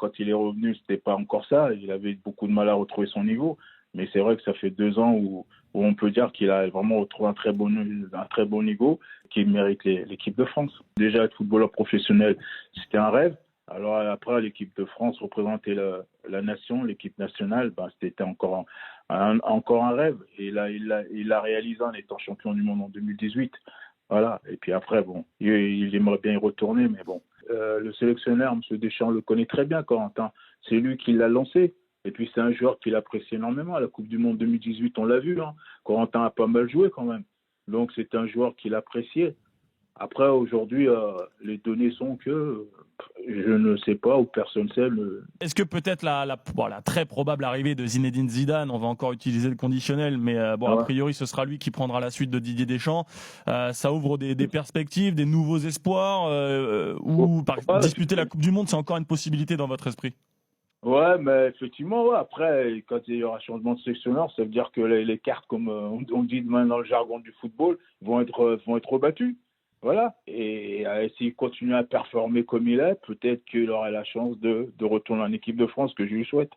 quand il est revenu, c'était pas encore ça. Il avait beaucoup de mal à retrouver son niveau. Mais c'est vrai que ça fait 2 ans où on peut dire qu'il a vraiment retrouvé un très bon niveau, qu'il mérite l'équipe de France. Déjà, être footballeur professionnel, c'était un rêve. Alors après, l'équipe de France représenter la nation, l'équipe nationale, c'était encore un rêve. Et là, il l'a réalisé en étant champion du monde en 2018. Voilà. Et puis après, bon, il aimerait bien y retourner, mais bon. Le sélectionneur, M. Deschamps, le connaît très bien, Corentin. C'est lui qui l'a lancé. Et puis c'est un joueur qu'il apprécie énormément. À la Coupe du Monde 2018, on l'a vu. Corentin a pas mal joué quand même. Donc c'est un joueur qu'il appréciait. Après, aujourd'hui, les données sont que je ne sais pas ou personne ne sait. Est-ce que peut-être la très probable arrivée de Zinedine Zidane, on va encore utiliser le conditionnel, mais a Ouais. priori ce sera lui qui prendra la suite de Didier Deschamps, ça ouvre des perspectives, des nouveaux espoirs, ou Ouais, disputer la Coupe du Monde, c'est encore une possibilité dans votre esprit? ouais, mais effectivement, ouais. Après, quand il y aura changement de sélectionneur, ça veut dire que les cartes, comme on dit demain dans le jargon du football, vont être rebattues. Voilà. Et s'il continue à performer comme il est, peut-être qu'il aura la chance de retourner en équipe de France, que je lui souhaite.